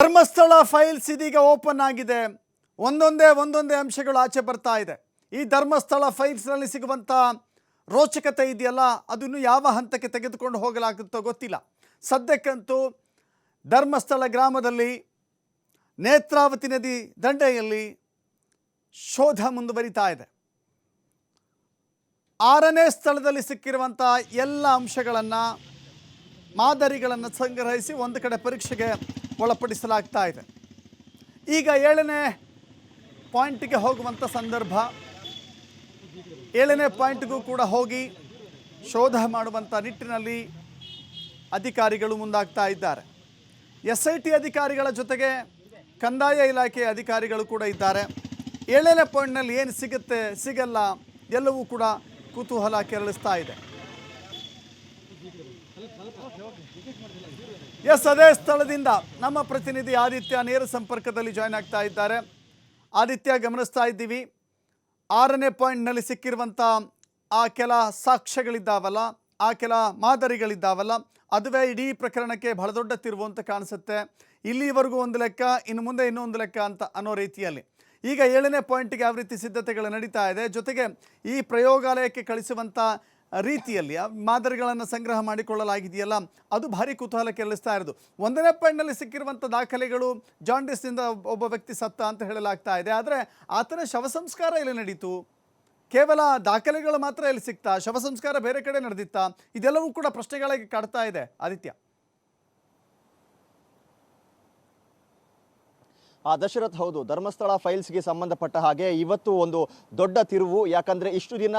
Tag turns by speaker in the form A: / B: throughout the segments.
A: Dharmasthala files ಇದೀಗ open ಆಗಿದೆ. ಒಂದೊಂದೇ ಅಂಶಗಳು ಆಚೆ ಬರ್ತಾ ಇದೆ. ಈ ಧರ್ಮಸ್ಥಳ ಫೈಲ್ಸ್ನಲ್ಲಿ ಸಿಗುವಂಥ ರೋಚಕತೆ ಇದೆಯಲ್ಲ, ಅದನ್ನು ಯಾವ ಹಂತಕ್ಕೆ ತೆಗೆದುಕೊಂಡು ಹೋಗಲಾಗುತ್ತೋ ಗೊತ್ತಿಲ್ಲ. ಸದ್ಯಕ್ಕಂತೂ ಧರ್ಮಸ್ಥಳ ಗ್ರಾಮದಲ್ಲಿ ನೇತ್ರಾವತಿ ನದಿ ದಂಡೆಯಲ್ಲಿ ಶೋಧ ಮುಂದುವರಿತಾ ಇದೆ. 6ನೇ ಸ್ಥಳದಲ್ಲಿ ಸಿಕ್ಕಿರುವಂಥ ಎಲ್ಲ ಅಂಶಗಳನ್ನು, ಮಾದರಿಗಳನ್ನು ಸಂಗ್ರಹಿಸಿ ಒಂದು ಕಡೆ ಪರೀಕ್ಷೆಗೆ ಒಳಪಡಿಸಲಾಗ್ತಾ ಇದೆ. ಈಗ 7ನೇ ಪಾಯಿಂಟ್ಗೆ ಹೋಗುವಂಥ ಸಂದರ್ಭ. 7ನೇ ಪಾಯಿಂಟ್ಗೂ ಕೂಡ ಹೋಗಿ ಶೋಧ ಮಾಡುವಂಥ ನಿಟ್ಟಿನಲ್ಲಿ ಅಧಿಕಾರಿಗಳು ಮುಂದಾಗ್ತಾ ಇದ್ದಾರೆ. SIT ಅಧಿಕಾರಿಗಳ ಜೊತೆಗೆ ಕಂದಾಯ ಇಲಾಖೆಯ ಅಧಿಕಾರಿಗಳು ಕೂಡ ಇದ್ದಾರೆ. 7ನೇ ಪಾಯಿಂಟ್ನಲ್ಲಿ ಏನು ಸಿಗುತ್ತೆ ಸಿಗಲ್ಲ ಎಲ್ಲವೂ ಕೂಡ ಕುತೂಹಲ ಕೆರಳಿಸ್ತಾ ಇದೆ. ಅದೇ ಸ್ಥಳದಿಂದ ನಮ್ಮ ಪ್ರತಿನಿಧಿ ಆದಿತ್ಯ ನೇರ ಸಂಪರ್ಕದಲ್ಲಿ ಜಾಯ್ನ್ ಆಗ್ತಾ ಇದ್ದಾರೆ. ಆದಿತ್ಯ, ಗಮನಿಸ್ತಾ ಇದ್ದೀವಿ 6ನೇ ಪಾಯಿಂಟ್ನಲ್ಲಿ ಸಿಕ್ಕಿರುವಂಥ ಆ ಕೆಲ ಸಾಕ್ಷ್ಯಗಳಿದ್ದಾವಲ್ಲ, ಆ ಕೆಲ ಮಾದರಿಗಳಿದ್ದಾವಲ್ಲ, ಅದುವೇ ಇಡೀ ಪ್ರಕರಣಕ್ಕೆ ಬಹಳ ದೊಡ್ಡ ತಿರುವು ಅಂತ ಕಾಣಿಸುತ್ತೆ. ಇಲ್ಲಿವರೆಗೂ ಒಂದು ಲೆಕ್ಕ, ಇನ್ನು ಮುಂದೆ ಇನ್ನೊಂದು ಲೆಕ್ಕ ಅಂತ ಅನ್ನೋ ರೀತಿಯಲ್ಲಿ ಈಗ 7ನೇ ಪಾಯಿಂಟ್ಗೆ ಯಾವ ರೀತಿ ಸಿದ್ಧತೆಗಳು ನಡೀತಾ ಇದೆ, ಜೊತೆಗೆ ಈ ಪ್ರಯೋಗಾಲಯಕ್ಕೆ ಕಳಿಸುವಂಥ ರೀತಿಯಲ್ಲಿ ಮಾದರಿಗಳನ್ನು ಸಂಗ್ರಹ ಮಾಡಿಕೊಳ್ಳಲಾಗಿದೆಯಲ್ಲ, ಅದು ಭಾರಿ ಕುತೂಹಲ ಕೆರಳಿಸ್ತಾ ಇರೋದು. 1ನೇ ಪಾಯಿಂಟ್ನಲ್ಲಿ ಸಿಕ್ಕಿರುವಂಥ ದಾಖಲೆಗಳು ಜಾಂಡಿಸ್ನಿಂದ ಒಬ್ಬ ವ್ಯಕ್ತಿ ಸತ್ತ ಅಂತ ಹೇಳಲಾಗ್ತಾ ಇದೆ. ಆದರೆ ಆತನ ಶವ ಸಂಸ್ಕಾರ ಇಲ್ಲಿ ನಡೀತು, ಕೇವಲ ದಾಖಲೆಗಳು ಮಾತ್ರ ಇಲ್ಲಿ ಸಿಗ್ತಾ, ಶವ ಸಂಸ್ಕಾರ ಬೇರೆ ಕಡೆ ನಡೆದಿತ್ತಾ? ಇದೆಲ್ಲವೂ ಕೂಡ ಪ್ರಶ್ನೆಗಳಿಗೆ ಕಾಡ್ತಾ ಇದೆ ಆದಿತ್ಯ.
B: ದಶರಥ್, ಹೌದು, ಧರ್ಮಸ್ಥಳ ಫೈಲ್ಸ್ಗೆ ಸಂಬಂಧಪಟ್ಟ ಹಾಗೆ ಇವತ್ತು ಒಂದು ದೊಡ್ಡ ತಿರುವು. ಯಾಕಂದರೆ ಇಷ್ಟು ದಿನ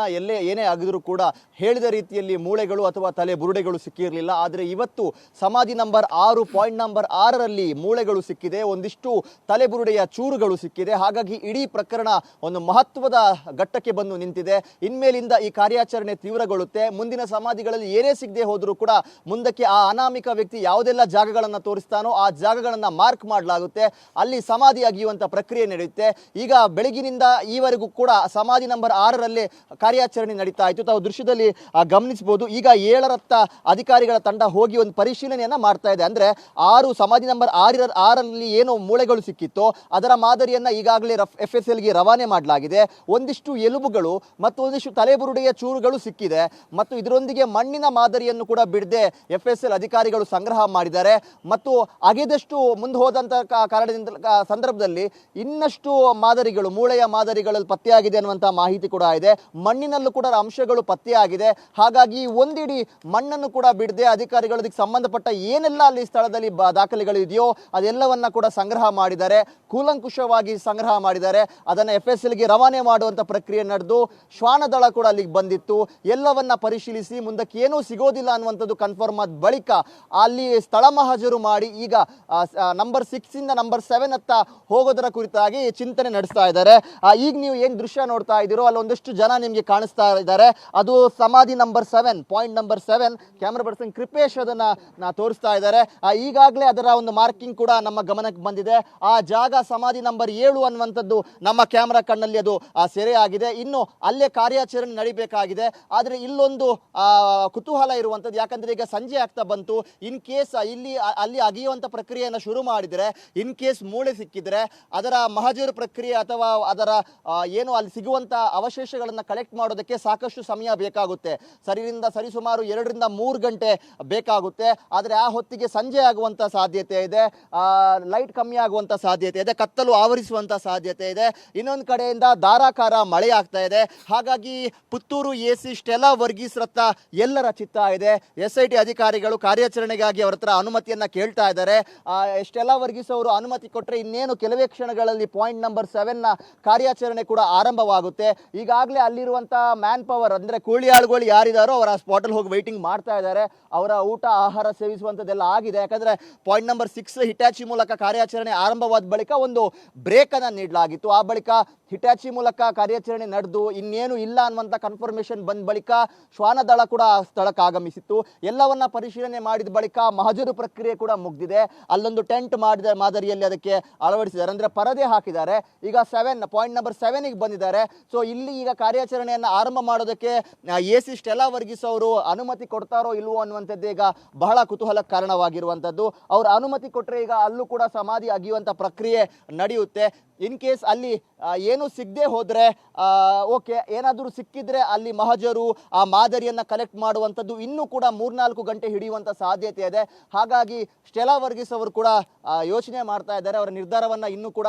B: ಏನೇ ಆಗಿದ್ರೂ ಕೂಡ ಹೇಳಿದ ರೀತಿಯಲ್ಲಿ ಮೂಳೆಗಳು ಅಥವಾ ತಲೆ ಬುರುಡೆಗಳು ಸಿಕ್ಕಿರಲಿಲ್ಲ. ಆದರೆ ಇವತ್ತು ಸಮಾಧಿ ನಂಬರ್ 6 ಪಾಯಿಂಟ್ ನಂಬರ್ 6ರಲ್ಲಿ ಮೂಳೆಗಳು ಸಿಕ್ಕಿದೆ, ಒಂದಿಷ್ಟು ತಲೆಬುರುಡೆಯ ಚೂರುಗಳು ಸಿಕ್ಕಿದೆ. ಹಾಗಾಗಿ ಇಡೀ ಪ್ರಕರಣ ಒಂದು ಮಹತ್ವದ ಘಟ್ಟಕ್ಕೆ ಬಂದು ನಿಂತಿದೆ. ಇನ್ಮೇಲಿಂದ ಈ ಕಾರ್ಯಾಚರಣೆ ತೀವ್ರಗೊಳ್ಳುತ್ತೆ. ಮುಂದಿನ ಸಮಾಧಿಗಳಲ್ಲಿ ಏನೇ ಸಿಗದೆ ಹೋದರೂ ಕೂಡ ಮುಂದಕ್ಕೆ ಆ ಅನಾಮಿಕ ವ್ಯಕ್ತಿ ಯಾವುದೆಲ್ಲ ಜಾಗಗಳನ್ನು ತೋರಿಸ್ತಾನೋ ಆ ಜಾಗಗಳನ್ನು ಮಾರ್ಕ್ ಮಾಡಲಾಗುತ್ತೆ. ಅಲ್ಲಿ ಸಮಾಧಿ ಅಗಿಯುವಂತ ಪ್ರಕ್ರಿಯೆ ನಡೆಯುತ್ತೆ. ಈಗ ಬೆಳಗಿನಿಂದ ಈವರೆಗೂ ಕೂಡ ಸಮಾಧಿ ನಂಬರ್ 6ರಲ್ಲೇ ಕಾರ್ಯಾಚರಣೆ ನಡೀತಾ ಇತ್ತು. ತಾವು ದೃಶ್ಯದಲ್ಲಿ ಗಮನಿಸಬಹುದು. ಈಗ 7ರತ್ತ ಅಧಿಕಾರಿಗಳ ತಂಡ ಹೋಗಿ ಒಂದು ಪರಿಶೀಲನೆಯನ್ನ ಮಾಡ್ತಾ ಇದೆ. ಅಂದ್ರೆ ಸಮಾಧಿ ನಂಬರ್ 6ರಲ್ಲಿ ಏನು ಮೂಳೆಗಳು ಸಿಕ್ಕಿತ್ತೋ ಅದರ ಮಾದರಿಯನ್ನ ಈಗಾಗಲೇ FSLಗೆ ರವಾನೆ ಮಾಡಲಾಗಿದೆ. ಒಂದಿಷ್ಟು ಎಲುಬುಗಳು ಮತ್ತು ಒಂದಿಷ್ಟು ತಲೆಬುರುಡೆಯ ಚೂರುಗಳು ಸಿಕ್ಕಿದೆ ಮತ್ತು ಇದರೊಂದಿಗೆ ಮಣ್ಣಿನ ಮಾದರಿಯನ್ನು ಕೂಡ ಬಿಡದೆ FSL ಅಧಿಕಾರಿಗಳು ಸಂಗ್ರಹ ಮಾಡಿದ್ದಾರೆ. ಮತ್ತು ಅಗೆದಷ್ಟು ಮುಂದೆ ಹೋದಂತ ಕಾರಣದಿಂದ ಸಂದರ್ಭದಲ್ಲಿ ಇನ್ನಷ್ಟು ಮಾದರಿಗಳು, ಮೂಳೆಯ ಮಾದರಿಗಳಲ್ಲಿ ಪತ್ತೆಯಾಗಿದೆ ಅನ್ನುವಂತಹ ಮಾಹಿತಿ ಕೂಡ ಇದೆ. ಮಣ್ಣಿನಲ್ಲೂ ಕೂಡ ಅಂಶಗಳು ಪತ್ತೆಯಾಗಿದೆ. ಹಾಗಾಗಿ ಒಂದಿಡಿ ಮಣ್ಣನ್ನು ಕೂಡ ಬಿಡದೆ ಅಧಿಕಾರಿಗಳು ಅದಕ್ಕೆ ಸಂಬಂಧಪಟ್ಟ ಏನೆಲ್ಲ ಅಲ್ಲಿ ಸ್ಥಳದಲ್ಲಿ ದಾಖಲೆಗಳು ಇದೆಯೋ ಅದೆಲ್ಲವನ್ನ ಕೂಡ ಸಂಗ್ರಹ ಮಾಡಿದ್ದಾರೆ, ಕೂಲಂಕುಷವಾಗಿ ಸಂಗ್ರಹ ಮಾಡಿದ್ದಾರೆ. ಅದನ್ನು FSLಗೆ ರವಾನೆ ಮಾಡುವಂತ ಪ್ರಕ್ರಿಯೆ ನಡೆದು ಶ್ವಾನದಳ ಕೂಡ ಅಲ್ಲಿಗೆ ಬಂದಿತ್ತು. ಎಲ್ಲವನ್ನ ಪರಿಶೀಲಿಸಿ ಮುಂದಕ್ಕೆ ಏನೂ ಸಿಗೋದಿಲ್ಲ ಅನ್ನುವಂಥದ್ದು ಕನ್ಫರ್ಮ್ ಆದ ಬಳಿಕ ಅಲ್ಲಿ ಸ್ಥಳ ಮಹಜರು ಮಾಡಿ ಈಗ ನಂಬರ್ 6 ಇಂದ ನಂಬರ್ 7 ಹತ್ತ ಹೋಗೋದರ ಕುರಿತಾಗಿ ಚಿಂತನೆ ನಡೆಸ್ತಾ ಇದ್ದಾರೆ. ಈಗ ನೀವು ಏನ್ ದೃಶ್ಯ ನೋಡ್ತಾ ಇದ್ದೀರೋ ಅಲ್ಲಿ ಒಂದಷ್ಟು ಜನ ನಿಮ್ಗೆ ಕಾಣಿಸ್ತಾ ಇದ್ದಾರೆ. ಅದು ಸಮಾಧಿ number 7 point number 7. Camera person Kripesh ಅದನ್ನ ತೋರಿಸ್ತಾ ಇದ್ದಾರೆ. ಈಗಾಗಲೇ ಅದರ ಒಂದು ಮಾರ್ಕಿಂಗ್ ಕೂಡ ನಮ್ಮ ಗಮನಕ್ಕೆ ಬಂದಿದೆ. ಆ ಜಾಗ ಸಮಾಧಿ ನಂಬರ್ 7 ಅನ್ನುವಂಥದ್ದು ನಮ್ಮ ಕ್ಯಾಮರಾ ಕಣ್ಣಲ್ಲಿ ಅದು ಸೆರೆ ಆಗಿದೆ. ಇನ್ನು ಅಲ್ಲೇ ಕಾರ್ಯಾಚರಣೆ ನಡಿಬೇಕಾಗಿದೆ. ಆದರೆ ಇಲ್ಲೊಂದು ಕುತೂಹಲ ಇರುವಂಥದ್ದು, ಯಾಕಂದ್ರೆ ಈಗ ಸಂಜೆ ಆಗ್ತಾ ಬಂತು. ಇನ್ ಕೇಸ್ ಅಲ್ಲಿ ಅಗಿಯುವಂತ ಪ್ರಕ್ರಿಯೆಯನ್ನು ಶುರು ಮಾಡಿದರೆ, ಇನ್ ಕೇಸ್ ಮೂಳೆ ಸಿಕ್ಕಿದ್ರೆ ಅದರ ಮಹಜರು ಪ್ರಕ್ರಿಯೆ ಅಥವಾ ಅದರ ಏನು ಅಲ್ಲಿ ಸಿಗುವಂತ ಅವಶೇಷಗಳನ್ನು ಕಲೆಕ್ಟ್ ಮಾಡೋದಕ್ಕೆ ಸಾಕಷ್ಟು ಸಮಯ ಬೇಕಾಗುತ್ತೆ. ಸರಿಸುಮಾರು 2 ರಿಂದ 3 ಗಂಟೆ ಬೇಕಾಗುತ್ತೆ. ಆದರೆ ಆ ಹೊತ್ತಿಗೆ ಸಂಜೆ ಆಗುವಂತ ಸಾಧ್ಯತೆ ಇದೆ, ಲೈಟ್ ಕಮ್ಮಿ ಆಗುವಂತ ಸಾಧ್ಯತೆ ಇದೆ, ಕತ್ತಲು ಆವರಿಸುವಂತ ಸಾಧ್ಯತೆ ಇದೆ. ಇನ್ನೊಂದು ಕಡೆಯಿಂದ ಧಾರಾಕಾರ ಮಳೆ ಆಗ್ತಾ ಇದೆ. ಹಾಗಾಗಿ ಪುತ್ತೂರು AC ಸ್ಟೆಲಾ ವರ್ಗೀಸ್ ರತ್ತ ಎಲ್ಲರ ಚಿತ್ತ ಇದೆ. SIT ಅಧಿಕಾರಿಗಳು ಕಾರ್ಯಾಚರಣೆಗಾಗಿ ಅವರ ಹತ್ರ ಅನುಮತಿಯನ್ನ ಕೇಳ್ತಾ ಇದ್ದಾರೆ. ಸ್ಟೆಲಾ ವರ್ಗೀಸ್ ಅವರು ಅನುಮತಿ ಕೊಟ್ಟರೆ ಇನ್ನೇನು ಕೆಲವೇ ಕ್ಷಣಗಳಲ್ಲಿ ಪಾಯಿಂಟ್ ನಂಬರ್ 7ನ ಕಾರ್ಯಾಚರಣೆ ಕೂಡ ಆರಂಭವಾಗುತ್ತೆ. ಈಗಾಗಲೇ ಅಲ್ಲಿರುವಂತಹ ಮ್ಯಾನ್ ಪವರ್ ಅಂದ್ರೆ ಕೂಲಿ ಆಳುಗಳು ಯಾರಿದಾರೋ ಅವರ ಸ್ಪಾಟಲ್ಲಿ ಹೋಗಿ ವೈಟಿಂಗ್ ಮಾಡ್ತಾ ಇದ್ದಾರೆ. ಅವರ ಊಟ ಆಹಾರ ಸೇವಿಸುವಂಥದ್ದೆಲ್ಲ ಆಗಿದೆ. ಯಾಕಂದ್ರೆ ಪಾಯಿಂಟ್ ನಂಬರ್ 6 ಹಿಟಾಚಿ ಮೂಲಕ ಕಾರ್ಯಾಚರಣೆ ಆರಂಭವಾದ ಬಳಿಕ ಒಂದು ಬ್ರೇಕ್ ಅನ್ನ ನೀಡಲಾಗಿತ್ತು. ಆ ಬಳಿಕ ಹಿಟಾಚಿ ಮೂಲಕ ಕಾರ್ಯಾಚರಣೆ ನಡೆದು ಇನ್ನೇನು ಇಲ್ಲ ಅನ್ನುವಂಥ ಕನ್ಫರ್ಮೇಷನ್ ಬಂದ ಬಳಿಕ ಶ್ವಾನದಳ ಕೂಡ ಆ ಸ್ಥಳಕ್ಕೆ ಆಗಮಿಸಿತ್ತು. ಎಲ್ಲವನ್ನ ಪರಿಶೀಲನೆ ಮಾಡಿದ ಬಳಿಕ ಮಹಜರು ಪ್ರಕ್ರಿಯೆ ಕೂಡ ಮುಗ್ದಿದೆ. ಅಲ್ಲೊಂದು ಟೆಂಟ್ ಮಾಡಿದ ಮಾದರಿಯಲ್ಲಿ ಅದಕ್ಕೆ ಅಳವಡಿಸಿದ್ದಾರೆ, ಅಂದ್ರೆ ಪರದೆ ಹಾಕಿದ್ದಾರೆ. ಈಗ ಪಾಯಿಂಟ್ ನಂಬರ್ 7ಗೆ ಬಂದಿದ್ದಾರೆ. ಸೊ ಇಲ್ಲಿ ಈಗ ಕಾರ್ಯಾಚರಣೆಯನ್ನು ಆರಂಭ ಮಾಡೋದಕ್ಕೆ AC ಸ್ಟೆಲ್ಲಾ ವರ್ಗೀಸ್ ಅವರು ಅನುಮತಿ ಕೊಡ್ತಾರೋ ಇಲ್ವೋ ಅನ್ನುವಂಥದ್ದು ಈಗ ಬಹಳ ಕುತೂಹಲಕ್ಕೆ ಕಾರಣವಾಗಿರುವಂಥದ್ದು. ಅವ್ರ ಅನುಮತಿ ಕೊಟ್ಟರೆ ಈಗ ಅಲ್ಲೂ ಕೂಡ ಸಮಾಧಿ ಅಗಿಯುವಂಥ ಪ್ರಕ್ರಿಯೆ ನಡೆಯುತ್ತೆ. ಇನ್ ಕೇಸ್ ಅಲ್ಲಿ ಏನು ಸಿಗದೆ ಹೋದರೆ ಓಕೆ, ಏನಾದರೂ ಸಿಕ್ಕಿದ್ರೆ ಅಲ್ಲಿ ಮಹಜರು ಆ ಮಾದರಿಯನ್ನು ಕಲೆಕ್ಟ್ ಮಾಡುವಂಥದ್ದು ಇನ್ನೂ ಕೂಡ 3-4 ಗಂಟೆ ಹಿಡಿಯುವಂಥ ಸಾಧ್ಯತೆ ಇದೆ. ಹಾಗಾಗಿ ಸ್ಟೆಲ್ಲಾ ವರ್ಗೀಸ್ ಅವರು ಕೂಡ ಯೋಚನೆ ಮಾಡ್ತಾ ಇದ್ದಾರೆ. ಅವರ ನಿರ್ಧಾರವನ್ನು ಇನ್ನೂ ಕೂಡ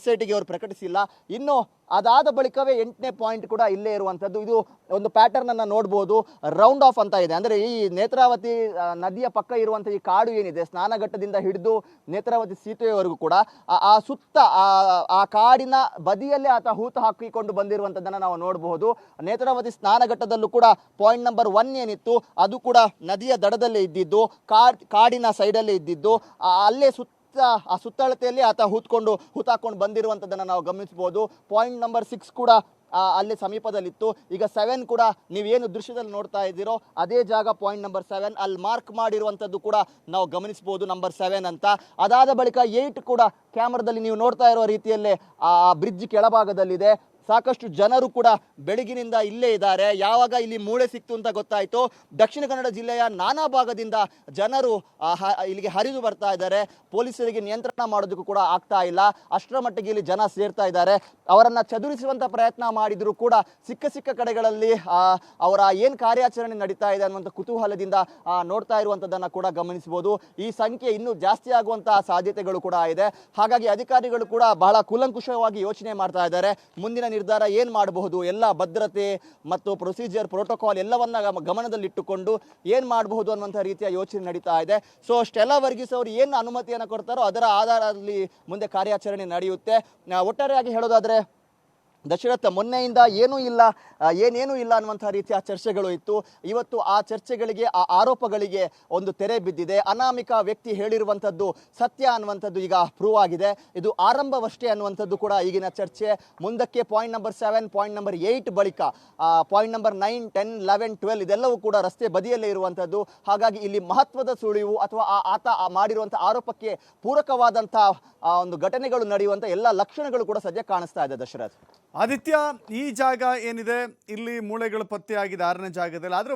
B: SITಗೆ ಅವರು ಪ್ರಕಟಿಸಿಲ್ಲ. ಇನ್ನು ಅದಾದ ಬಳಿಕವೇ 8ನೇ ಪಾಯಿಂಟ್ ಕೂಡ ಇಲ್ಲೇ ಇರುವಂಥದ್ದು. ಇದು ಒಂದು ಪ್ಯಾಟರ್ನ್ ಅನ್ನು ನೋಡ್ಬೋದು, ರೌಂಡ್ ಆಫ್ ಅಂತ ಇದೆ. ಅಂದರೆ ಈ ನೇತ್ರಾವತಿ ನದಿಯ ಪಕ್ಕ ಇರುವಂಥ ಈ ಕಾಡು ಏನಿದೆ, ಸ್ನಾನಘಟ್ಟದಿಂದ ಹಿಡಿದು ನೇತ್ರಾವತಿ ಸೇತುವೆವರೆಗೂ ಕೂಡ ಆ ಸುತ್ತ ಆ ಕಾಡಿನ ಬದಿಯಲ್ಲೇ ಆತ ಹೂತು ಹಾಕಿಕೊಂಡು ಬಂದಿರುವಂಥದ್ದನ್ನು ನಾವು ನೋಡಬಹುದು. ನೇತ್ರಾವತಿ ಸ್ನಾನಘಟ್ಟದಲ್ಲೂ ಕೂಡ ಪಾಯಿಂಟ್ ನಂಬರ್ 1 ಏನಿತ್ತು ಅದು ಕೂಡ ನದಿಯ ದಡದಲ್ಲೇ ಇದ್ದಿದ್ದು, ಕಾಡಿನ ಸೈಡಲ್ಲೇ ಇದ್ದಿದ್ದು, ಅಲ್ಲೇ ಆ ಸುತ್ತಳತೆಯಲ್ಲಿ ಆತ ಹೂತಾಕೊಂಡು ಬಂದಿರುವಂಥದ್ದನ್ನು ನಾವು ಗಮನಿಸಬಹುದು. ಪಾಯಿಂಟ್ ನಂಬರ್ 6 ಕೂಡ ಅಲ್ಲಿ ಸಮೀಪದಲ್ಲಿತ್ತು. ಈಗ 7 ಕೂಡ ನೀವೇನು ದೃಶ್ಯದಲ್ಲಿ ನೋಡ್ತಾ ಇದ್ದೀರೋ ಅದೇ ಜಾಗ ಪಾಯಿಂಟ್ ನಂಬರ್ 7 ಅಲ್ಲಿ ಮಾರ್ಕ್ ಮಾಡಿರುವಂಥದ್ದು ಕೂಡ ನಾವು ಗಮನಿಸಬಹುದು, ನಂಬರ್ 7 ಅಂತ. ಅದಾದ ಬಳಿಕ 8 ಕೂಡ ಕ್ಯಾಮ್ರಾದಲ್ಲಿ ನೀವು ನೋಡ್ತಾ ಇರೋ ರೀತಿಯಲ್ಲೇ ಆ ಬ್ರಿಡ್ಜ್ ಕೆಳಭಾಗದಲ್ಲಿದೆ. ಸಾಕಷ್ಟು ಜನರು ಕೂಡ ಬೆಳಗಿನಿಂದ ಇಲ್ಲೇ ಇದ್ದಾರೆ. ಯಾವಾಗ ಇಲ್ಲಿ ಮೂಳೆ ಸಿಕ್ತು ಅಂತ ಗೊತ್ತಾಯಿತು, ದಕ್ಷಿಣ ಕನ್ನಡ ಜಿಲ್ಲೆಯ ನಾನಾ ಭಾಗದಿಂದ ಜನರು ಇಲ್ಲಿಗೆ ಹರಿದು ಬರ್ತಾ ಇದ್ದಾರೆ. ಪೊಲೀಸರಿಗೆ ನಿಯಂತ್ರಣ ಮಾಡೋದಕ್ಕೂ ಕೂಡ ಆಗ್ತಾ ಇಲ್ಲ, ಅಷ್ಟರ ಮಟ್ಟಿಗೆ ಇಲ್ಲಿ ಜನ ಸೇರ್ತಾ ಇದ್ದಾರೆ. ಅವರನ್ನು ಚದುರಿಸುವಂಥ ಪ್ರಯತ್ನ ಮಾಡಿದರೂ ಕೂಡ ಸಿಕ್ಕ ಕಡೆಗಳಲ್ಲಿ ಅವರ ಏನು ಕಾರ್ಯಾಚರಣೆ ನಡೀತಾ ಇದೆ ಅನ್ನುವಂಥ ಕುತೂಹಲದಿಂದ ನೋಡ್ತಾ ಇರುವಂಥದ್ದನ್ನು ಕೂಡ ಗಮನಿಸಬಹುದು. ಈ ಸಂಖ್ಯೆ ಇನ್ನೂ ಜಾಸ್ತಿ ಆಗುವಂತಹ ಸಾಧ್ಯತೆಗಳು ಕೂಡ ಇದೆ. ಹಾಗಾಗಿ ಅಧಿಕಾರಿಗಳು ಕೂಡ ಬಹಳ ಕೂಲಂಕುಷವಾಗಿ ಯೋಚನೆ ಮಾಡ್ತಾ ಇದ್ದಾರೆ. ಮುಂದಿನ ನಿರ್ಧಾರ ಏನು ಮಾಡಬಹುದು, ಎಲ್ಲ ಭದ್ರತೆ ಮತ್ತು ಪ್ರೊಸೀಜರ್ ಪ್ರೋಟೋಕಾಲ್ ಎಲ್ಲವನ್ನ ಗಮನದಲ್ಲಿಟ್ಟುಕೊಂಡು ಏನು ಮಾಡಬಹುದು ಅನ್ನುವಂಥ ರೀತಿಯ ಯೋಚನೆ ನಡೀತಾ ಇದೆ. ಸೊ ಸ್ಟೆಲ್ಲಾ ವರ್ಗೀಸ್ ಅವರು ಏನು ಅನುಮತಿಯನ್ನು ಕೊಡ್ತಾರೋ ಅದರ ಆಧಾರದಲ್ಲಿ ಮುಂದೆ ಕಾರ್ಯಾಚರಣೆ ನಡೆಯುತ್ತೆ. ಒಟ್ಟಾರೆಯಾಗಿ ಹೇಳೋದಾದ್ರೆ ದಶರಥ, ಮೊನ್ನೆಯಿಂದ ಏನೇನೂ ಇಲ್ಲ ಅನ್ನುವಂಥ ರೀತಿಯ ಚರ್ಚೆಗಳು ಇತ್ತು. ಇವತ್ತು ಆ ಚರ್ಚೆಗಳಿಗೆ, ಆ ಆರೋಪಗಳಿಗೆ ಒಂದು ತೆರೆ ಬಿದ್ದಿದೆ. ಅನಾಮಿಕ ವ್ಯಕ್ತಿ ಹೇಳಿರುವಂಥದ್ದು ಸತ್ಯ ಅನ್ನುವಂಥದ್ದು ಈಗ ಪ್ರೂವ್ ಆಗಿದೆ. ಇದು ಆರಂಭವಷ್ಟೇ ಅನ್ನುವಂಥದ್ದು ಕೂಡ ಈಗಿನ ಚರ್ಚೆ. ಮುಂದಕ್ಕೆ ಪಾಯಿಂಟ್ ನಂಬರ್ 7, ಪಾಯಿಂಟ್ ನಂಬರ್ 8 ಬಳಿಕ ಪಾಯಿಂಟ್ ನಂಬರ್ 9, 10, 11, 12 ಇದೆಲ್ಲವೂ ಕೂಡ ರಸ್ತೆ ಬದಿಯಲ್ಲೇ ಇರುವಂಥದ್ದು. ಹಾಗಾಗಿ ಇಲ್ಲಿ ಮಹತ್ವದ ಸುಳಿವು ಅಥವಾ ಆತ ಮಾಡಿರುವಂಥ ಆರೋಪಕ್ಕೆ ಪೂರಕವಾದಂಥ ಒಂದು ಘಟನೆಗಳು ನಡೆಯುವಂಥ ಎಲ್ಲ ಲಕ್ಷಣಗಳು ಕೂಡ ಸದ್ಯ ಕಾಣಿಸ್ತಾ ಇದೆ. ದಶರಥ್,
A: ಆದಿತ್ಯ, ಈ ಜಾಗ ಏನಿದೆ ಇಲ್ಲಿ ಮೂಳೆಗಳು ಪತ್ತೆಯಾಗಿದೆ 6ನೇ ಜಾಗದಲ್ಲಿ, ಆದ್ರೆ